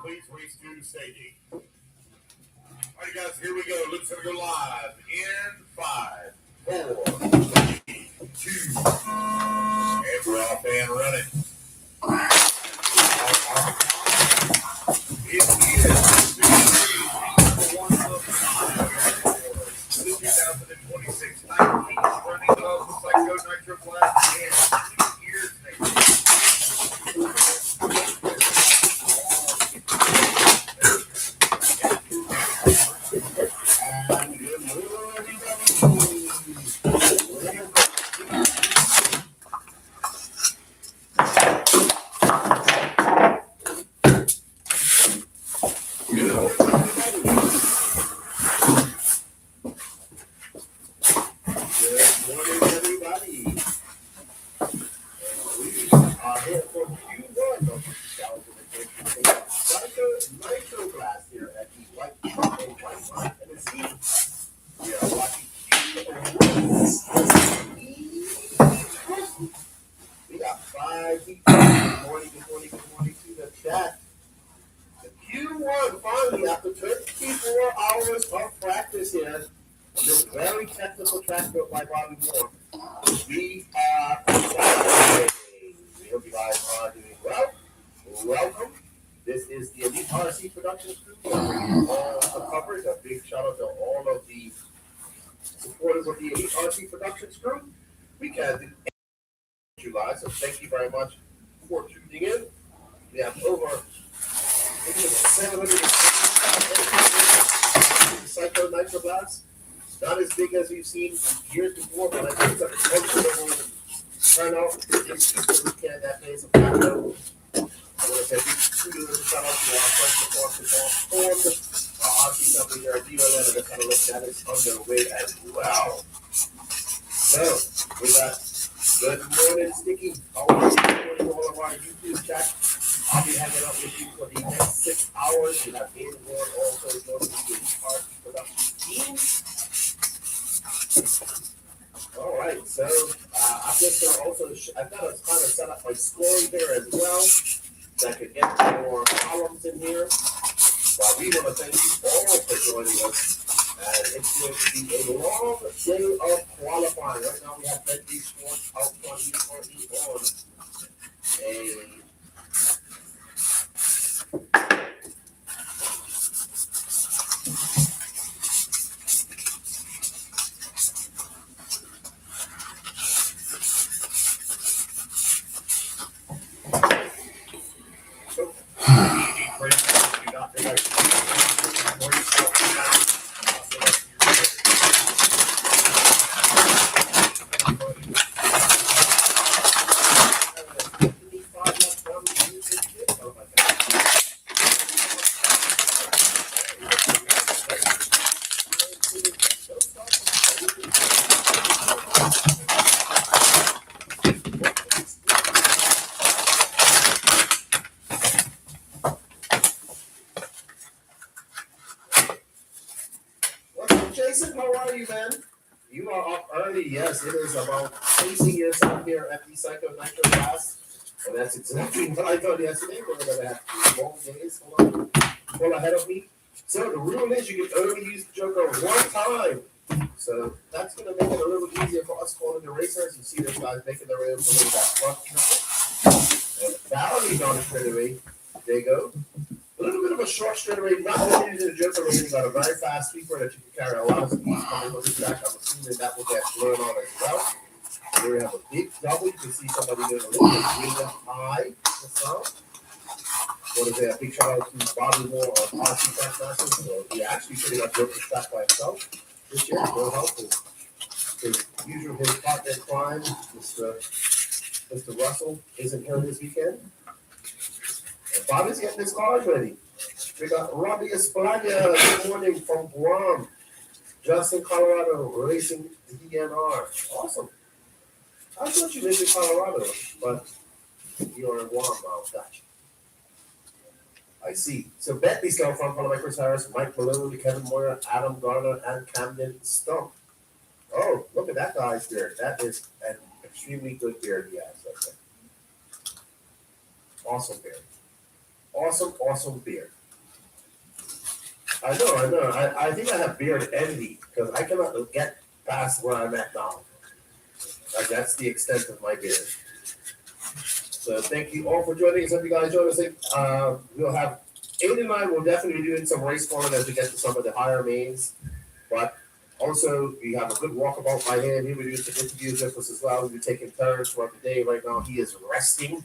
Please race to staging. All right, guys, here we go. Looks gonna go live in 5, 4, 3, 2, and we're off and running. It is number 1 of 5 the 2026 19 running of the Psycho Nitro Blast and years next. Welcome. This is the Tenn-RC production crew. All the coverage. A big shout out to all of the supporters of the Tenn-RC production crew. We can't do you guys, so thank you very much for tuning in. We have over 700 Psycho Nitro Blast. Not as big as we've seen years before, but I think it's a comfortable turnout. This weekend that day is a factor. I want to say big shout out to our friends and bosses our RC company here at DLN, and kind of look at it underway as well. So, we got good morning, Sticky. Always good morning to all of our YouTube chat. I'll be hanging out with you for the next 6 hours. We have David Ward also joining the RC production team. All right, so I'm just going to also, I've got to kind of set up my scoring here as well, so I can get more columns in here. But we want to thank you all for joining us. And it's going to be a long day of qualifying. Right now we have Bentley Sports out front. He's currently on Jason, how are you, man? You are up early. Yes, it is about 18 years out here at the Psycho Nitro Blast. And that's exactly what I thought yesterday. We're going to have 2 long days full ahead of me. So the rule is you can only use the Joker 1 time. So that's going to make it a little easier for us calling the racers. You see those guys making their way over to that front. And Valerie on the straightaway. There you go. A little bit of a short straightaway, not only using the Joker, but you've got a very fast sweeper that you can carry a lot of speed coming from the track. I'm assuming that will get blown on as well. Here we have a big double. You can see somebody doing a little bit high. What is that? A big shout out to Bobby Moore on RC Trackmaster. So he actually pretty much broke the track by himself this year. No help. His usual, his partner in crime, Mr. Russell, isn't here this weekend. And Bobby's getting his cars ready. We got Robbie Espana, good morning from Guam. Justin, Colorado, racing DNR. Awesome. I thought you lived in Colorado, but you're in Guam now. Gotcha. I see. So Bentley's going from followed by Chris Harris, Mike Malone, Kevin Moyer, Adam Garner, and Camden Stump. Oh, look at that guy's beard. That is an extremely good beard he has. Okay. Awesome beard. awesome beard. I know. I think I have beard envy because I cannot get past where I'm at now. Like that's the extent of my beard. So thank you all for joining us. If you guys join us, we'll have Aiden and I will definitely be doing some race forming as we get to some of the higher mains. But also we have a good walkabout by him. He will do some interviews with us as well. We'll be taking turns throughout the day. Right now he is resting.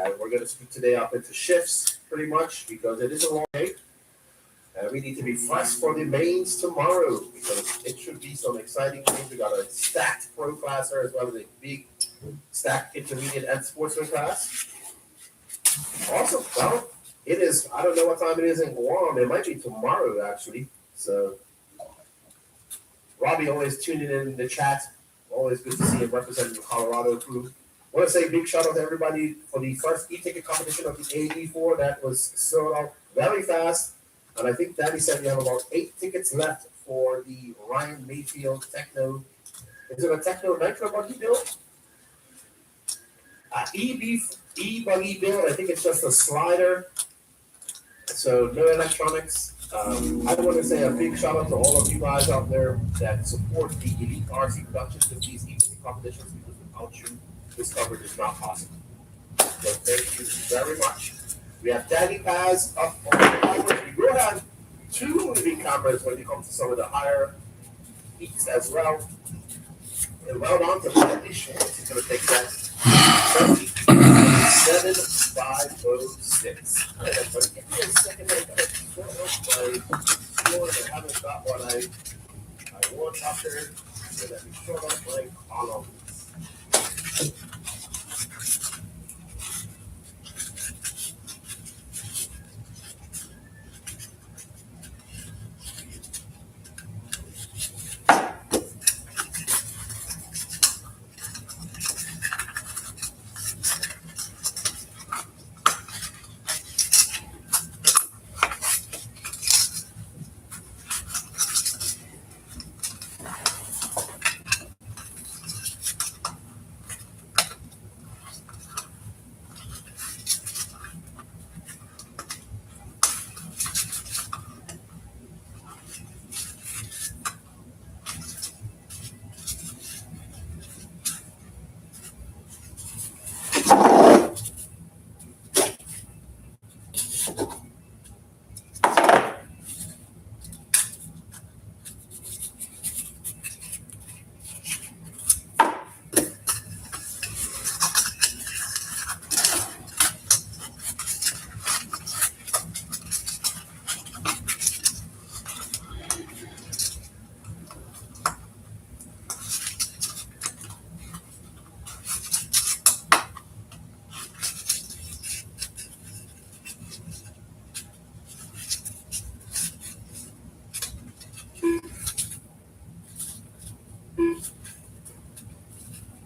And we're going to speak today up into shifts pretty much because it is a long day. We need to be fresh for the mains tomorrow because it should be some exciting things. We got a stacked pro class there as well as a big stacked intermediate and sportsman class. Awesome. Well, it is, I don't know what time it is in Guam. It might be tomorrow actually. So Robbie always tuning in the chat. Always good to see him representing the Colorado crew. I want to say a big shout out to everybody for the first e-ticket competition of the AD4 that was sold out very fast. And I think Daddy said we have about 8 tickets left for the Ryan Mayfield Techno. Is it a Techno Nitro buggy build? E-buggy build. I think it's just a slider. So no electronics. I want to say a big shout out to all of you guys out there that support the Elite RC productions with these e-ticket competitions because without you, this coverage is not possible. So thank you very much. We have Daddy Paz up on the cameras. We will have 2 moving cameras when it comes to some of the higher peaks as well. And well on to Bradley Schwartz. He's going to take that 7506. All right, everybody, give me a second. I got to sort up my score. I haven't got what I want up there. So let me sort up my columns.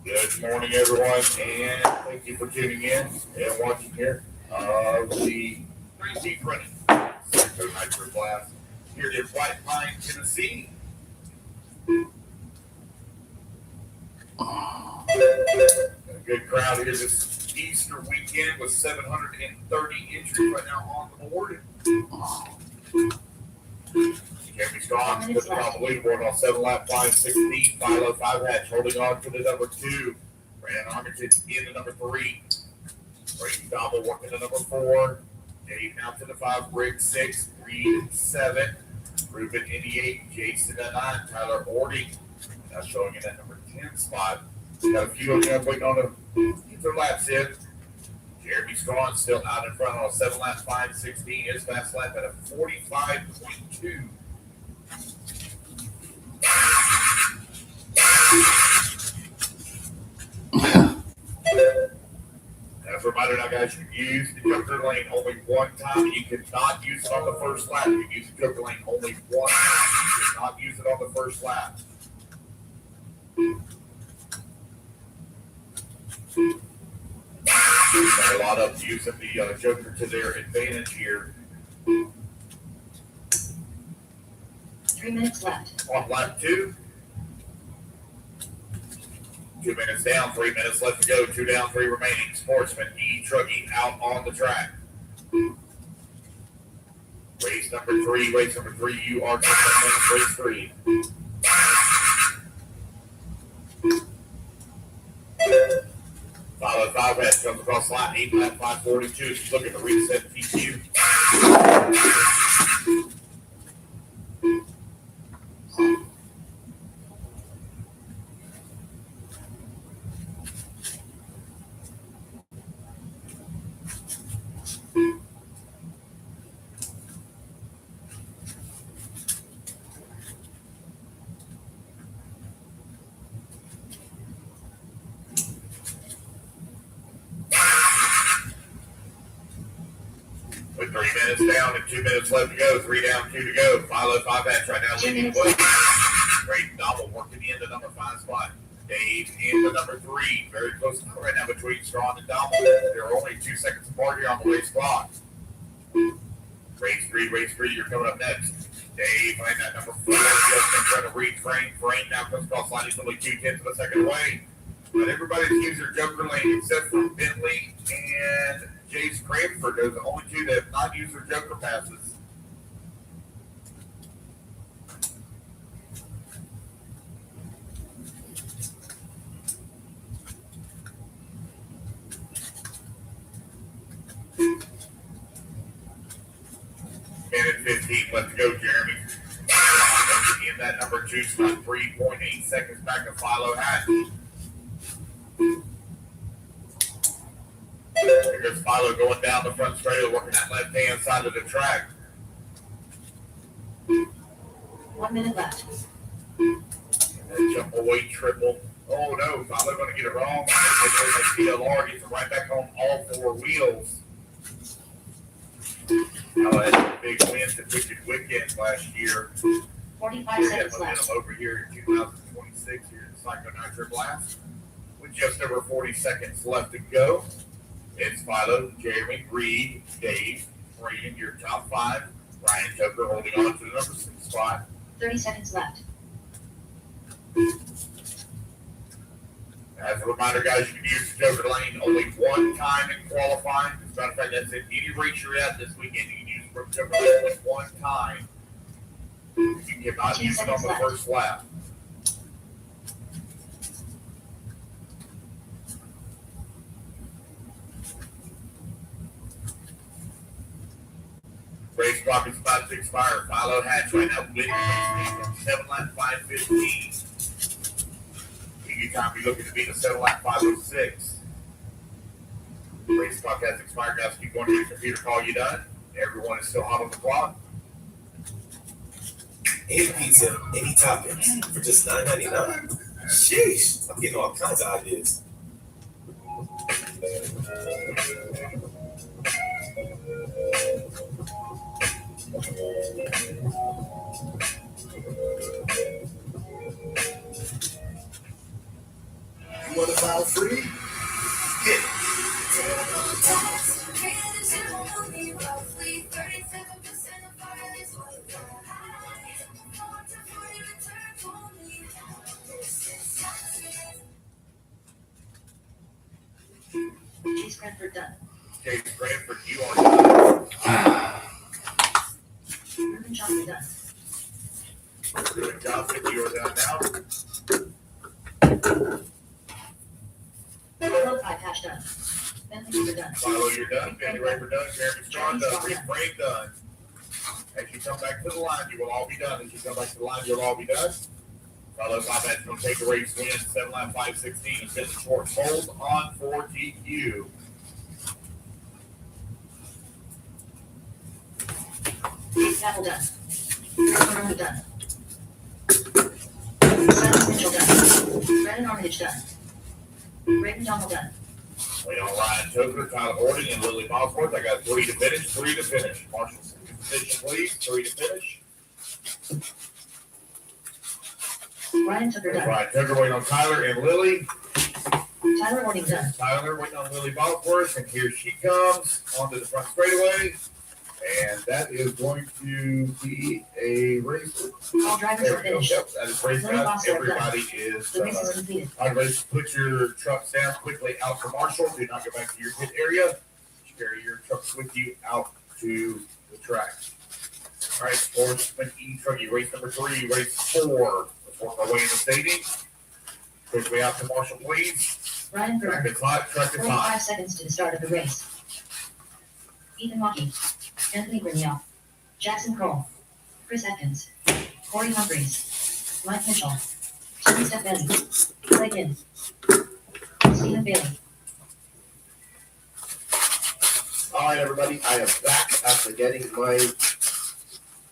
Good morning, everyone, and thank you for tuning in and watching here. The 3D printing Sector Nitro class here in White Pine, Tennessee. A good crowd here this Easter weekend with 730 entries right now on the board. Jeremy Strong put the top of the leaderboard on 7-lap 5:16. Philo 5 hatch holding on to the number 2. Brandon Armington in the number 3. Brady Dobble working the number 4. Dave now to the 5. Rick 6. Reed 7. Ruben in the 8. Jason at 9. Tyler Ordy now showing in that number 10 spot. Got a few of them waiting on to get their laps in. Jeremy Strong still out in front on a 7-lap 5:16. His fast lap at a 45.2. As a reminder now, guys, you can use the joker lane only one time. You cannot use it on the first lap. You can use the joker lane only one time. You cannot use it on the first lap. Got a lot of using the joker to their advantage here. 3 minutes left. On lap 2. 2 minutes down, 3 minutes left to go. 2 down, 3 remaining. Sportsman E. Truggy out on the track. Race number three, you are going to race three. Follow 5 head, comes across line 8 lap 542. She's looking to reset PQ. With 3 minutes down and 2 minutes left to go, 3 down, 2 to go. Follow 5 head right now. 2 Leading minutes way. left. Great Novel working into number 5 spot. Dave into number 3. Very close right now between Strawn and Dommel. They're only 2 seconds apart here on the race clock. Race 3, you're coming up next. Dave find that number 4. Just in front of Reed Frame. Frame now comes across line. He's only 2/10 of a second away. But everybody's used their Joker lane except for Bentley and Jace Cranford. Those are the only 2 that have not used their Joker passes. Minute 15 left to go, Jeremy. In that number 2 spot, 3.8 seconds back to Philo Hatch. Here goes Philo going down the front straight, working that left-hand side of the track. 1 minute left. And jump away triple. Oh no, Philo going to get it wrong. DLR gets it right back on all 4 wheels. Now that big wins that Wicked Weekend last year. 45 seconds Momentum left. over here in 2026 here in Psycho Nitro Blast. With just over 40 seconds left to go. It's Philo, Jeremy, Reed, Dave, Reed, your top 5. Ryan Tucker holding on to the number 6 spot. 30 seconds left. As a reminder, guys, you can use the Joker lane only 1 time in qualifying. As a matter of fact, that's it. Any race you're at this weekend, you can use the Joker lane only 1 time. You cannot use it on the first lap. Race clock is about to expire. Philo Hatch right now winning race 7 lap 5:15. Anytime you're looking to beat a 7 lap 5:06. Race clock has expired, guys. Keep going to your computer, call you done. Everyone is still hot on the clock. Any pizza, any toppings for just $9.99. Sheesh, I'm getting all kinds of ideas. You want to file free? Get it. Chase Cranford done. Chase Cranford, you are done. Ruben Johnson done. Good job, you are done now. Philo 5 Hatch done. Bentley you're done. Philo, you're done. Benny Raper done. Jeremy Strong done. Reed Frame done. As you come back to the line, you will all be done. As you come back to the line, you'll all be done. Philo 5 Hatch going to take the race win. 7 lap 5:16. And Bentley Schwartz hold on for TQ. Dave Battle done. Rick done. Simon Mitchell done. Brandon Armitage done. Ray McDonald done. Wait on Ryan Toker, Tyler Horting, and Lily Bosworth. I got 3 to finish. 3 to finish. Marshall, position, please. 3 to finish. Ryan Tucker done. Ryan Toker waiting on Tyler and Lily. Tyler Horning done. Tyler waiting on Lily Bosworth, and here she comes onto the front straightaway. And that is going to be a race. All drivers There are we go. finished. Yep, that is race Lily time. Bosworth Everybody is The race is done. completed. All right, put your trucks down quickly out for Marshall. Do not go back to your pit area. carry your trucks with you out to the track. All right, Sportsman E-Truckie, race number 3, race 4. Let's work our way in the stadium. Push way out to Marshall, please. Ryan Track Berger. is hot, track is hot. 45 seconds to the start of the race. Ethan Mackey. Anthony Brignoff. Jackson Kroll. Chris Atkins. Corey Humphreys. Mike Mitchell. Jimmy Stefani. Clay Gibb. Stephen Bailey. All right, everybody, I am back after getting my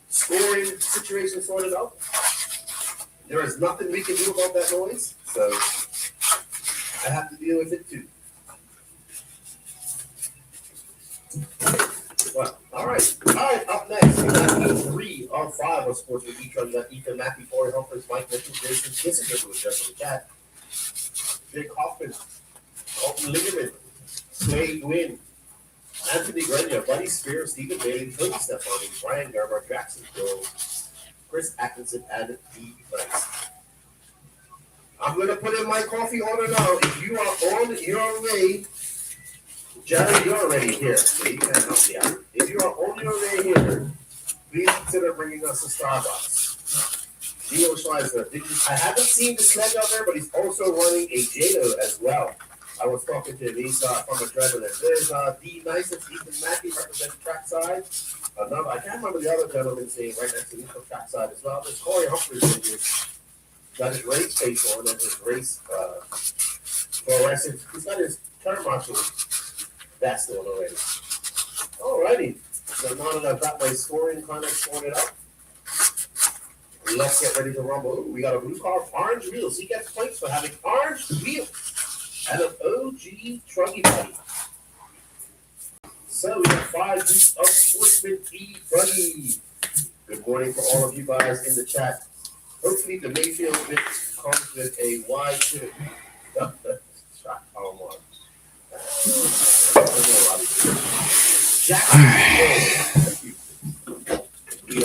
scoring situation sorted out. There is nothing we can do about that noise, so I have to deal with it too. Well, all right, up next, we got 3 of 5 of Sports with E-Truck. We got Ethan Mackey, Corey Humphreys, Mike Mitchell, Jason Kissinger, who was just in the chat, Jake Hoffman, Alton Lingerman, Slade Gwynn, Anthony Grenier, Buddy Spears, Stephen Bailey, Tony Stefani, Brian Garber, Jackson Gill, Chris Atkinson, and Pete Price. I'm going to put in my coffee order now. If you are on your way, Jerry, you're already here, so you can't help me out. If you are on your way here, please consider bringing us a Starbucks. Gio Schleiser, I haven't seen the sledge out there, but he's also running a Jado as well. I was talking to him, he's from a Adrenaline. There's D. Nice and Ethan Mackey representing trackside. Another, I can't remember the other gentleman's name right next to me from trackside as well. There's Corey Humphreys in here. Got his race face on and his race fluorescent. He's got his turn marshal vest on already. Alrighty. So now that I've got my scoring kind of sorted out, let's get ready to rumble. Ooh, we got a blue car, orange wheels. He gets points for having orange wheels. And an OG Truggy Buddy. So we have 5 weeks of Sportsman E-Buddy. Good morning for all of you guys in the chat. Hopefully the Mayfield bit comes with a wide tip. Jackson. We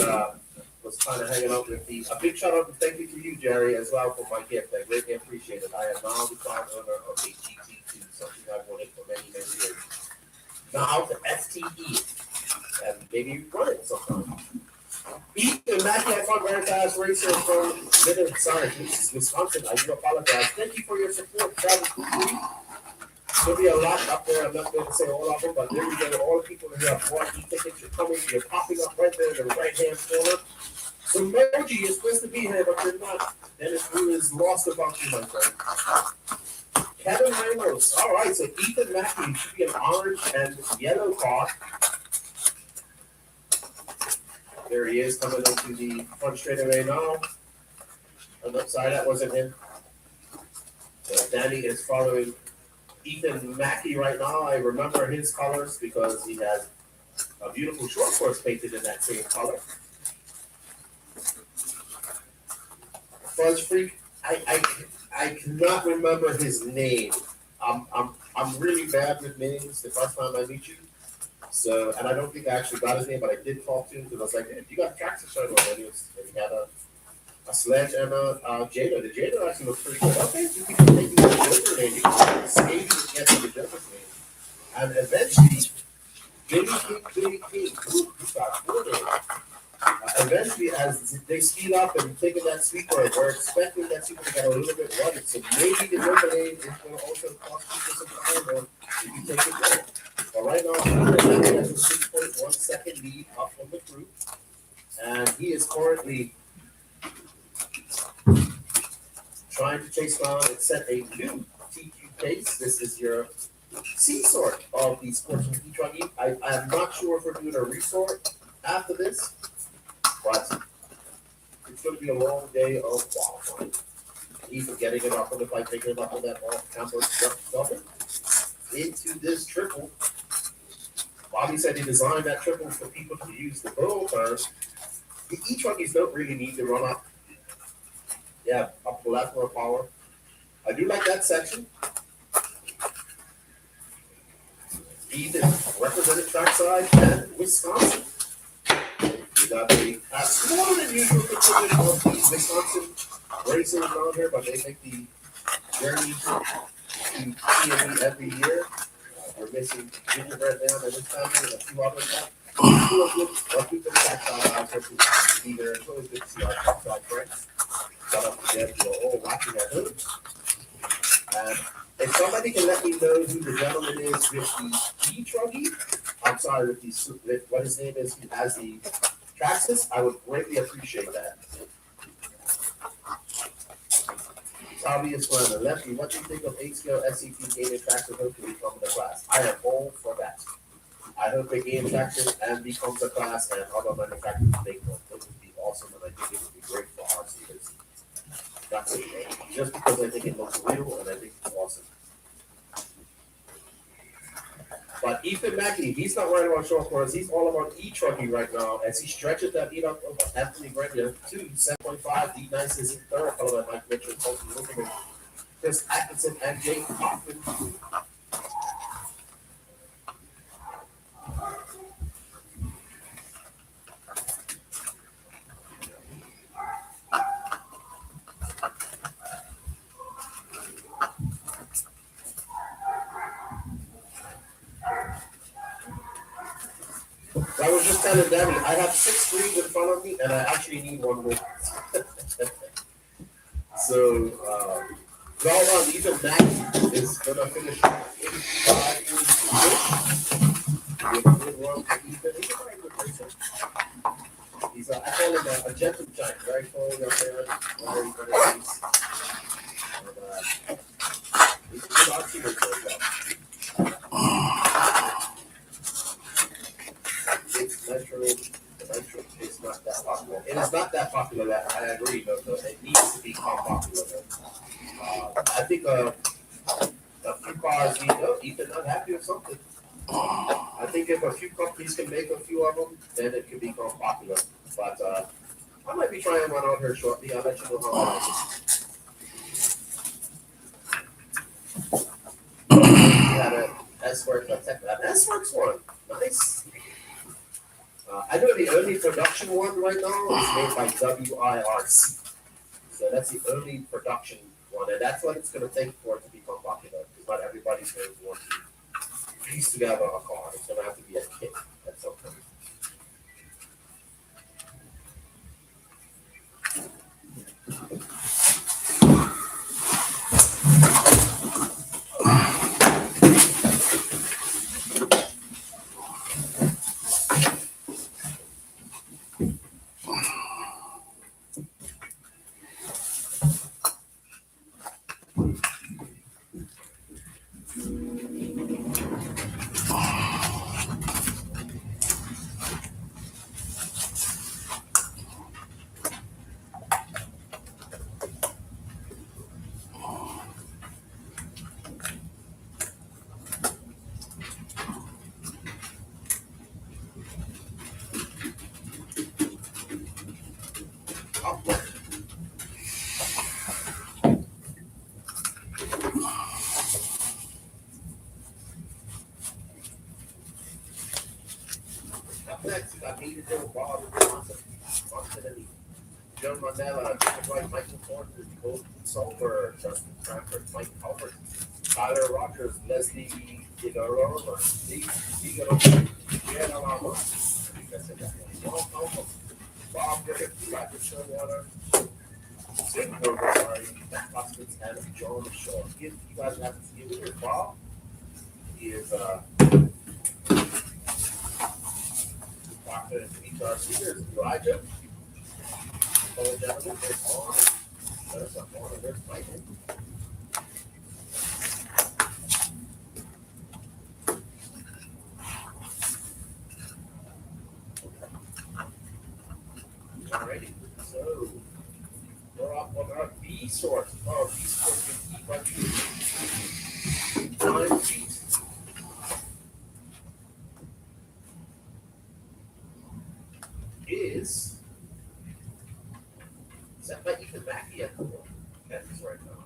was kind of hanging out with a big shout out and thank you to you, Jerry, as well for my gift. I greatly appreciate it. I am now the proud owner of a GT2, something I've wanted for many, many years. Now the FTE, and maybe run it sometime. Ethan Mackey, I fought very fast racer from Wisconsin. I do apologize. Thank you for your support. There'll be a lot up there. I'm not going to say all of them, but there you go. All the people who have bought tickets, you're coming. You're popping up right there in the right-hand corner. So, Moji, you're supposed to be here, but you're not. Dennis Wu is lost about you, my friend. Kevin Ramos. All right, so Ethan Mackey should be an orange and yellow car. There he is coming into the front straightaway now. On the side, that wasn't him. Danny is following Ethan Mackey right now. I remember his colors because he has a beautiful short course painted in that same color. Fuzz Freak, I cannot remember his name. I'm really bad with names the first time I meet you. So, and I don't think I actually got his name, but I did talk to him because I was like, hey, you got tracks to show him. And he had a sledge and a Jada. The Jada actually looks pretty good. Okay, you can take the Joker name. You can skate to get to the Joker's name. And eventually, Billy King, he's got 4 names. Eventually, as they speed up and taking that sweeper, we're expecting that sweeper to get a little bit rugged. So maybe the Joker name is going to also cost people some time if you take it down. But right now, he has a 6.1 second lead up from the group. And he is currently trying to chase down and set a new TQ pace. This is your C-sort of the Sportsman E-Truckie. I am not sure if we're doing a resort after this, but it's going to be a long day of qualifying. Even getting it up on the bike, taking it up on that off-camber double into this triple. Bobby said he designed that triple for people to use the burl curve. The E-Truckies don't really need to run up. Yeah, a plethora of power. I do like that section. Ethan represented trackside and Wisconsin. We got the smaller than usual contingent of the Wisconsin racers down here, but they make the journey to TNE every year. we're missing gingerbread man and his family and a few other stuff. Well, keep the track on either. It's always good to see our trackside friends. Got up together, all watching at hoops. And if somebody can let me know who the gentleman is with the E-Truggy, I'm sorry, with what his name is, who has the Traxxas, I would greatly appreciate that. Obvious one, the lefty, what do you think of 8-scale SCT gaming Traxxas hope to become the class? I am all for that. I hope they game Traxxas and becomes a class and other manufacturers make one. It would be awesome and I think it would be great for our students. That's it. Just because I think it looks real and I think it's awesome. But Ethan Mackey, he's not right about short course. He's all about E-Trucking right now as he stretches that lead up of Anthony Grenier to 7.5. D Nice is in third, followed by Mike Mitchell, Colton Wilkerman, Chris Atkinson, and Jake Hoffman. I was just telling Debbie, I have 6 screens in front of me, and I actually need one more. So, all on Ethan Mack is gonna finish 85 with a good run for Ethan. He's a very good racer. He's I call him a gentle giant, very tall up there, very nice. And he's a good RC racer as well. It's Metro, the Metro is not that popular. It is not that popular, that I agree, though. It needs to become popular, though. I think a few cars need, Ethan not happy with something. I think if a few companies can make a few of them, then it could become popular. But I might be trying one out here shortly. I'll let you know how that is. We had an S-Works, S-Works one. Nice. I know the only production one right now is made by WIRC. So that's the only production one, and that's what it's going to take for it to become popular. Because not everybody's going to want to piece together a car. It's going to have to be a kit at some point. Up next, we got Needed Joe, Bob Johnson, Joe Mandela, Jacob White, Michael Thornton, Colton Solberg, Justin Cranford, Mike Albert, Tyler Rogers, Leslie Figueroa, Steve Figueroa, Brianna Lama, I think that's it. Bob Griffith, Roger Stillwater, Sid Grover, sorry, Matt Hoskins, and John Shaw. You guys have to give it here. Bob, he is Dr. Tenn-RC, there's Elijah. Fellow gentlemen, there's on. There's a on, and there's Michael. Alrighty, so we're up on our B source. Oh, B source can keep on 9 feet. Is that by Ethan Mackey at the moment? That is right now.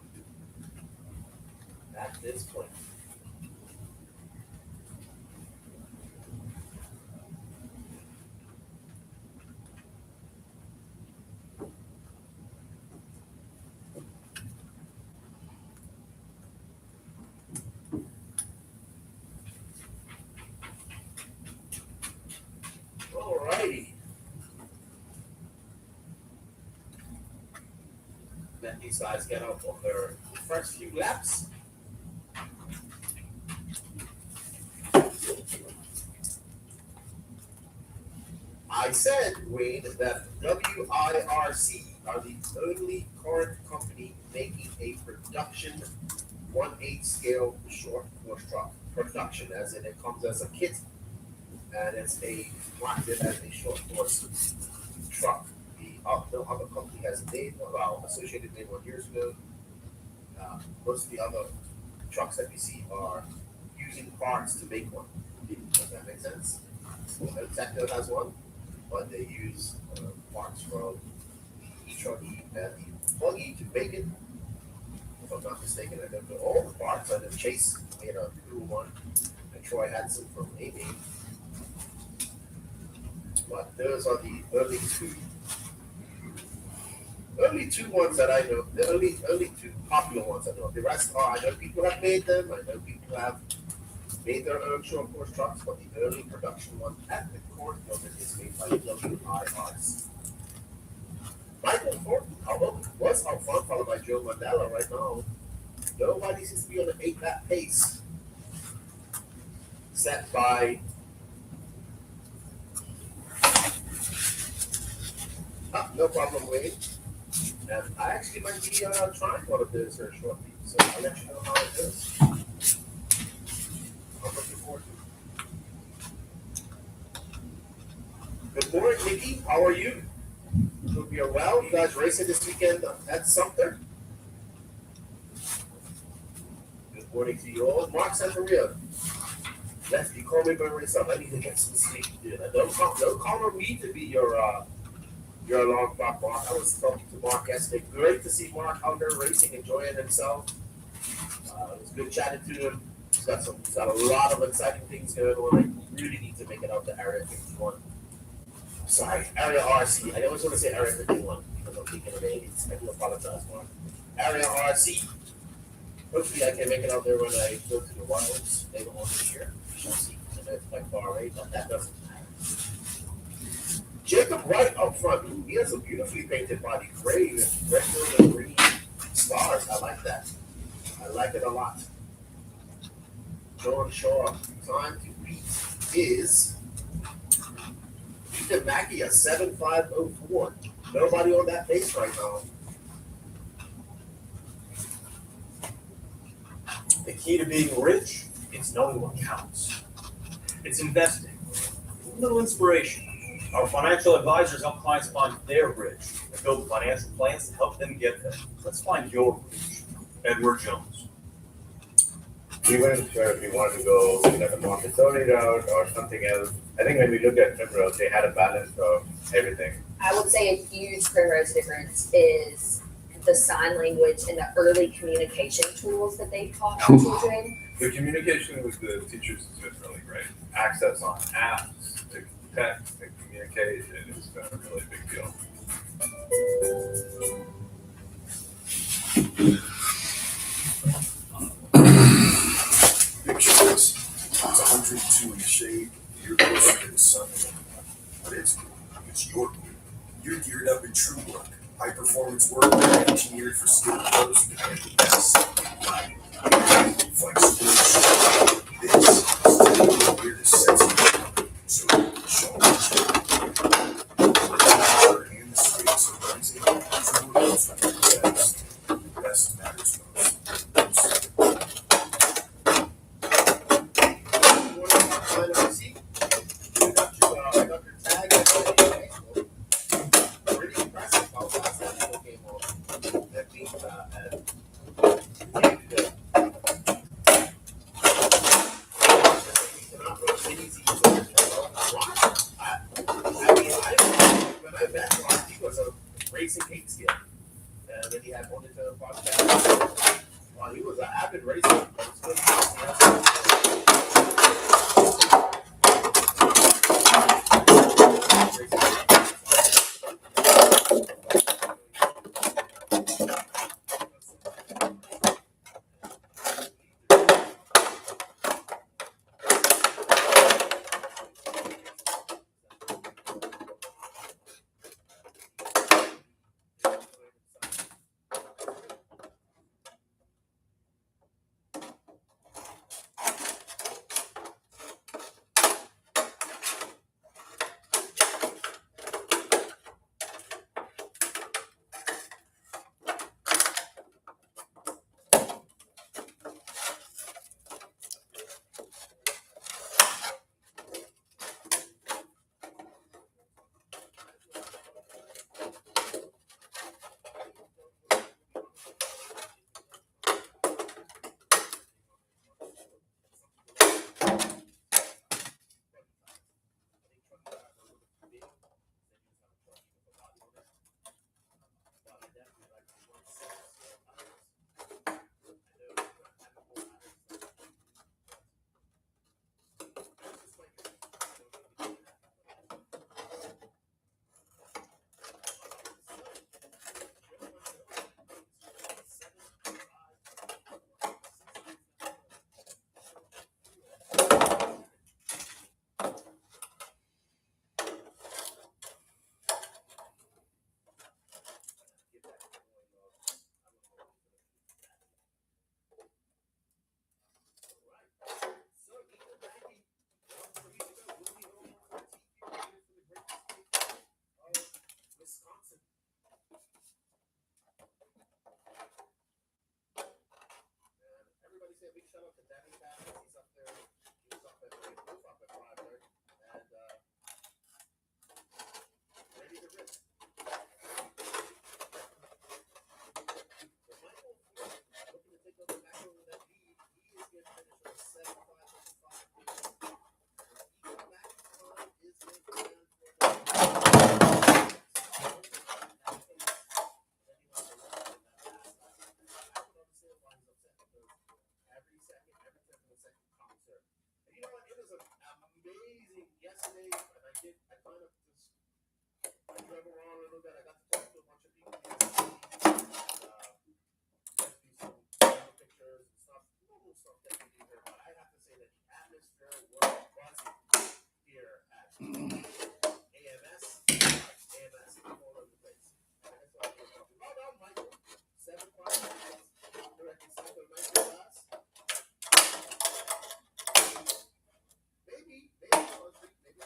At this point. these guys get up on their first few laps. I said, Wade, that WIRC are the only current company making a production 1/8 scale short course truck. Production, as in it comes as a kit, and it's marketed as a short course truck. No other company has made one. Well, Associated made one years ago. Most of the other trucks that we see are using parts to make one. Does that make sense? Techno has one, but they use parts from HRE and the buggy to make it. If I'm not mistaken, I don't know all the parts. I know Chase made a new one, and Troy had some from Amy. But those are the early two ones that I know. The only two popular ones I know. The rest are, I know people have made them. I know people have made their own short course trucks, but the early production one at the core building is made by WIRC. Michael Thornton, although was out front, followed by Joe Mandela right now. Nobody seems to be on an 8-lap pace set by no problem, Wade. And I actually might be trying one of those here shortly, so I'll let you know how it goes. I'm looking forward to it. Good morning, Nikki. How are you? Hope you're well. You guys racing this weekend at Sumter? Good morning to you all. Mark Santeria. Yes, you call me by myself. I need to get some sleep, dude. Don't call on me to be your alarm clock, Mark. I was talking to Mark yesterday. Great to see Mark out there racing, enjoying himself. It was good chatting to him. He's got a lot of exciting things going on. I really need to make it out to Area 51. Sorry, Area RC. I always want to say Area 51 because I'm thinking of 80s. I do apologize, Mark. Area RC. Hopefully I can make it out there when I go to the Wilds later on this year. We shall see. I know it's quite far away, but that doesn't matter. Jacob Wright up front. Ooh, he has a beautifully painted body. Gray with red and green stars. I like that. I like it a lot. John Shaw. Time to beat is Peter Mackey, a 7.504. Nobody on that pace right now. The key to being rich is knowing what counts. It's investing. A little inspiration. Our financial advisors help clients find their rich and build financial plans to help them get there. Let's find your rich. Edward Jones. We weren't sure if we wanted to go the Montessori route or something else. I think when we looked at Primrose, they had a balance of everything. I would say a huge Primrose difference is the sign language and the early communication tools that they've taught our children. The communication with the teachers has been really great. Access on apps, to text, and communicate, and it's been a really big deal. Picture this. It's 102 in the shade. You're closer to the sun. But it's cool. It's your cool. You're geared up in true work. High performance work engineered for skilled pros and the best. Right. Flexible. This is here to set you. So show them. And the stakes are rising. True workers are the best. The best matters most. I got your tag at Facebook. Pretty impressive how fast that people came on. That means when I met Mark, he was a racing hate skill. And then he had one of the podcasts. He was an avid racer. big shout out to Danny Bass. He's up there. He was up at both up at 5:30 and ready to rip. So Michael, looking to take over back over that lead. He is going to finish with 75-55 points. Eagle Max time is in command for the every second, every tenth of a second counts there. And you know what? It was amazing yesterday. And I kind of just, I drove around a little bit. I got to talk to a bunch of people here. Just do some pictures and stuff, normal stuff that we do here. But I have to say that the atmosphere was buzzing here at AMS. AMS all over the place. And that's why I was talking. Well done, Michael. 7 points. Directly south of 90 class. Maybe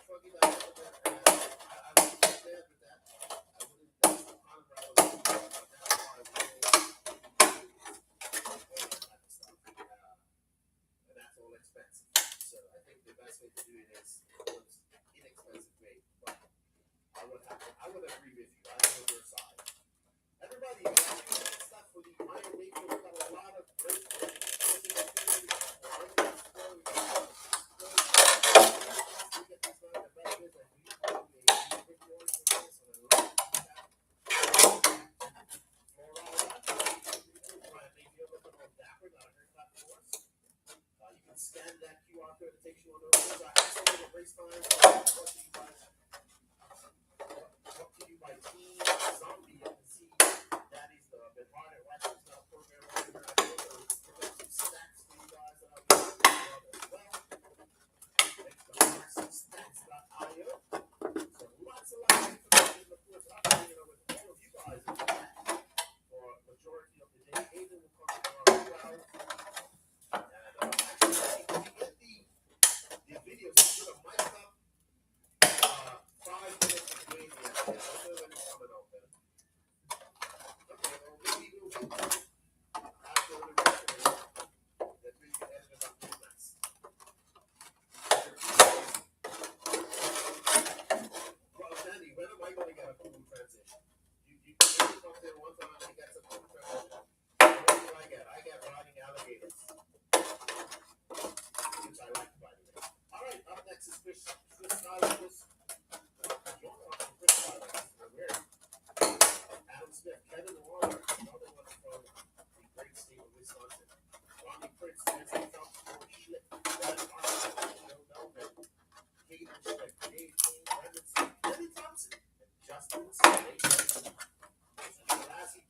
Froggy got a little bit. I wouldn't be bad with that. I wouldn't. That's the kind of route I would do. That's why I would all that type of stuff. And that's all expensive. So I think the best way to do it is what's inexpensive way. But I would agree with you. I'm on your side. Everybody, stuff for the Iron Maker. We've got a lot of great you can scan that QR code, it takes you on those. I estimated race times. Brought to you by Team Zombie. You can see that is the Hard Ratchet Style program right here. I also put up some stats for you guys that I'll be able to as well. Thanks to RCStats.io. So lots of information, of course, I'm hanging out with all of you guys in the chat for a majority of the day. Aiden will come tomorrow as well. And actually, if you get the videos, you should have mic'd up 5 minutes of game here. I don't know when it's coming out then. Okay, well, maybe we'll get after the rest of it. That we can edit it up real nice. Well, Sandy, when am I going to get a cool transition? You come there one time and get some cool transition. What do I get? I get riding alligators. Which I like, by the way. All right, up next is Chris Skyler. Adam Smith, Kevin Warner, another one from the great state of Wisconsin. Ronnie Prince, Nancy Trump, George Schlick, Brad Armstrong, Joe Melvin, Kate Schlick, Dave King, Brendan Smith, Lenny Thompson, and Justin Slade. Lassie,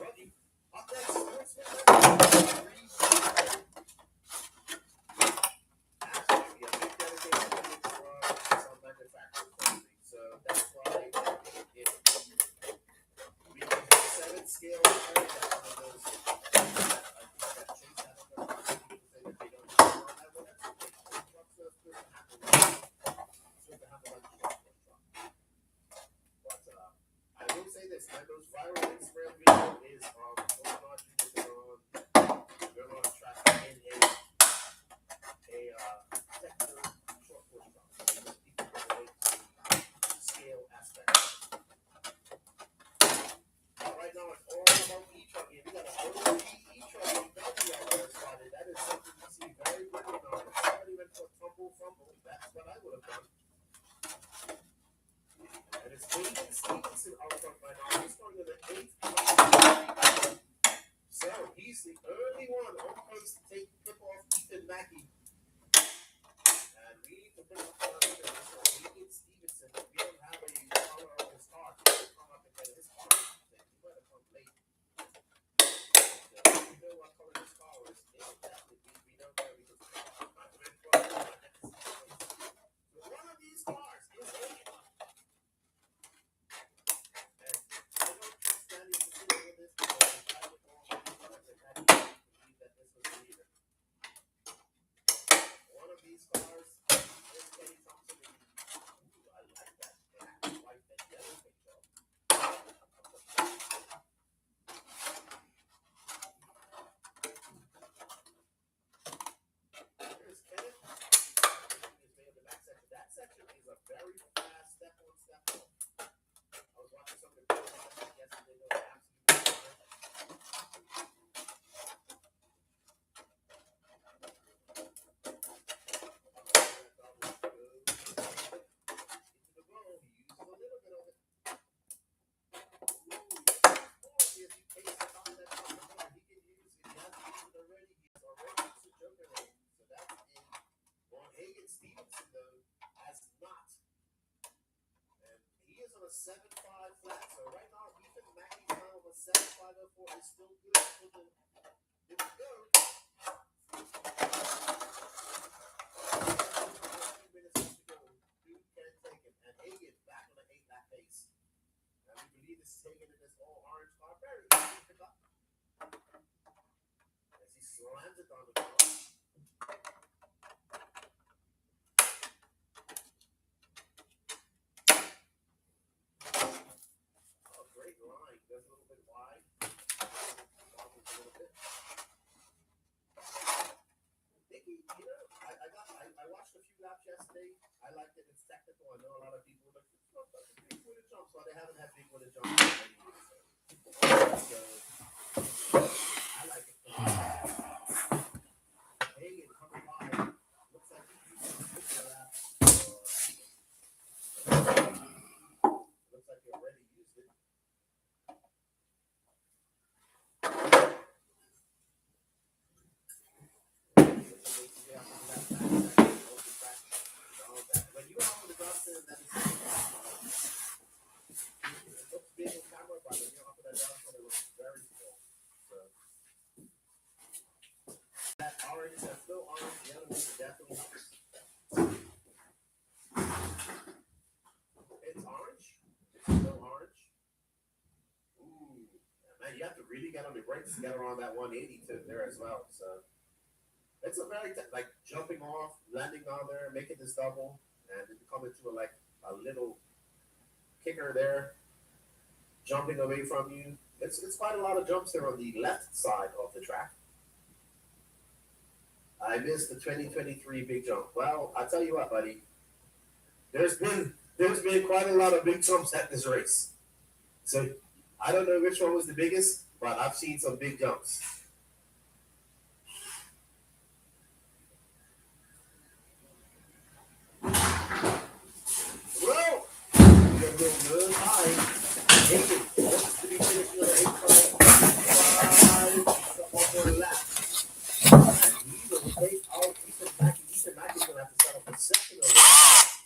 Buggy. Up next, Sportsman so that's why we can have 7 scale returns at one of those. I think that Chase had on their people say that they don't have that one. That's okay. Trucks are supposed to have a truck. But I will say this, my most viral Instagram video is they're on a track in a technical short course truck. People relate to scale aspect. Right now it's all about e-trucking. We got an OG e-trucking buggy out there spotted. That is something you see very rarely now. If somebody went for fumble, that's what I would have done. And it's Aiden Stevenson out front right now. He's going to the 8th place. So he's the early one on pace to tip off Ethan Mackey. And we need to bring up Aiden Stevenson. We don't have a color on his car. He can come up and get his car. He better come late. We know what color his car is. We don't know because one of these cars is Aiden. And I don't trust Danny to sit with this because I would all my cars and I didn't believe that this was the leader. One of these cars is Kenny Thompson. a 7.5 flat. So right now, even Mackey's time of a 7.504 is still good for the. Here we go. 2 minutes left to go. Dude can't take it. And Hagen back on the 8-lap pace. And we believe this is Hagen in this all orange car. Very easy to pick up. As he slams it on the ground. Oh, great line. Goes a little bit wide. Wobbles a little bit. Nicky, I watched a few laps yesterday. I liked it. It's technical. I know a lot of people like it's not such a big winner jumps, but they haven't had big winner jumps in many years. So I like it. Hey, and coming by, looks like he's used the lap. Looks like he already used it. When you are on the ground, that is it looks big on camera, but when you're up in that ground, it looks very small. So that orange, that's still orange. The other one is definitely it's orange. It's still orange. Ooh, man, you have to really get on the brakes to get around that 180 to there as well. So it's a very like jumping off, landing on there, making this double, and then coming to a little kicker there, jumping away from you. It's quite a lot of jumps there on the left side of the track. I missed the 2023 big jump. Well, I tell you what, buddy. There's been quite a lot of big jumps at this race. So I don't know which one was the biggest, but I've seen some big jumps. Well, you're doing good. High. Hagen wants to be finishing on the 8.5 on the lap. And he will take out Ethan Mackey. Ethan Mackey's going to have to settle for second on this.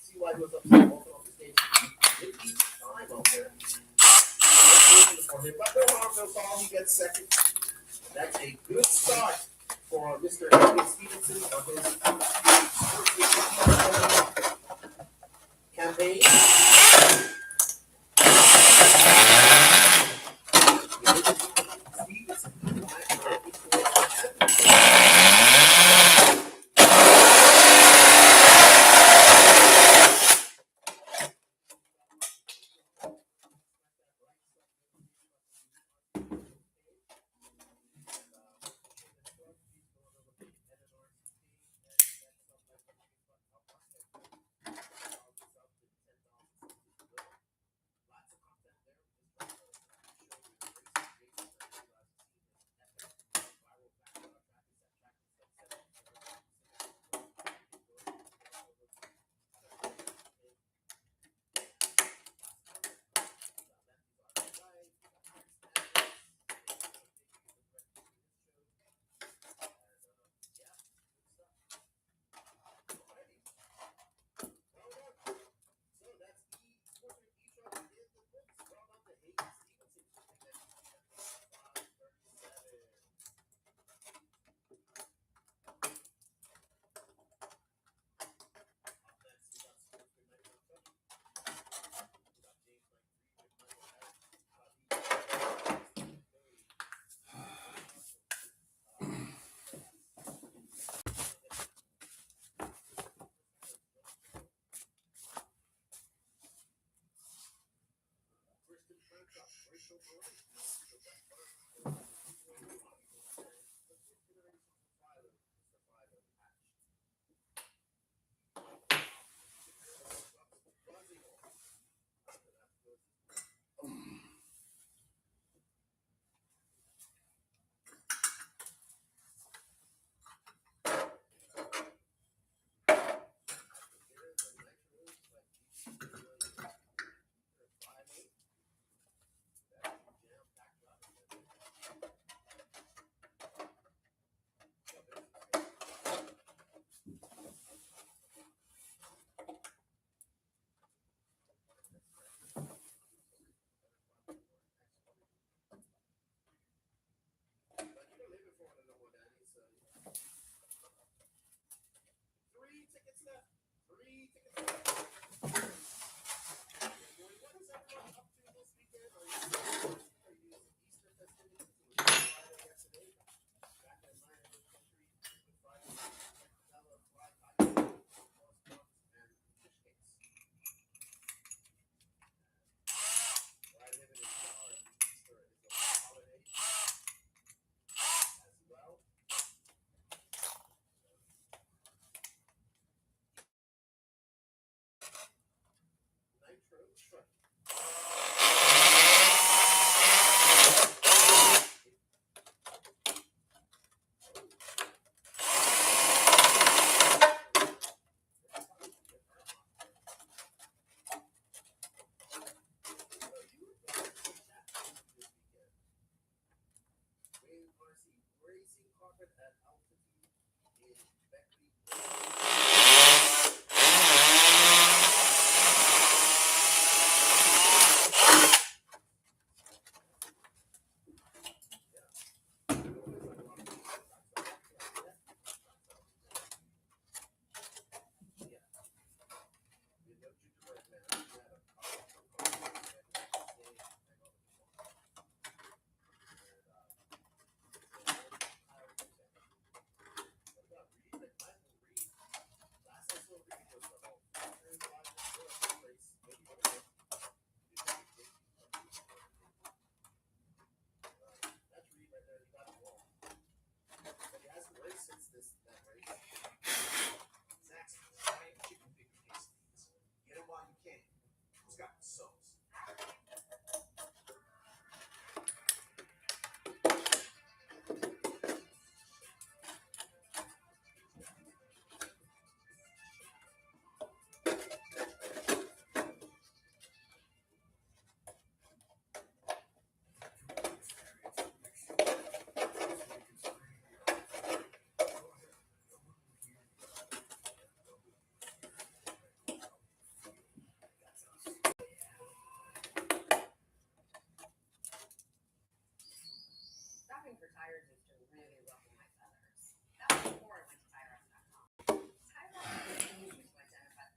See why he was upset walking off the stage. He did keep time out there. For him, but no harm, no foul. He gets second. That's a good start for Mr. Elliot Stevenson on his campaign. sauce. Stopping for tires used to really ruffle my feathers. That was before I went to Tire.com. Tire.com is easy to identify.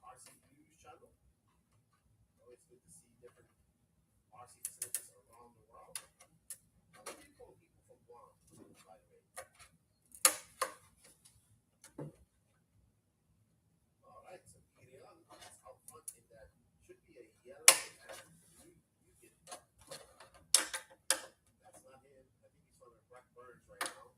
RC News channel. Always good to see different RC facilities around the world. How do you call people from Guam, by the way? All right, so Gideon is out front in that should be a yellow and blue Yukon. That's not him. I think he's from the Black Birds right now.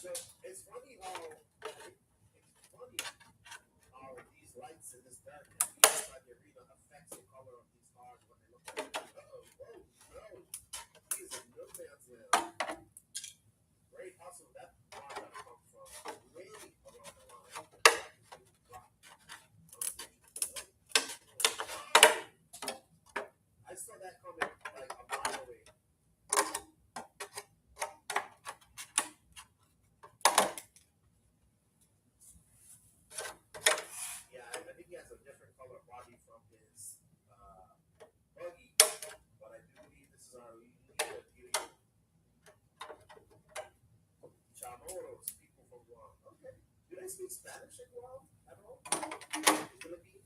So it's funny how these lights in this darkness inside the arena affects the color of these cars when they look at it. Uh-oh, whoa, no. He is in no man's land. Great hustle. That car gotta come from way around the line. I saw that coming like a mile away. Yeah, I think he has a different color body from his buggy, but I do believe this is our leader, Chamorros, people from Guam. Okay. Do they speak Spanish in Guam at all? Philippines?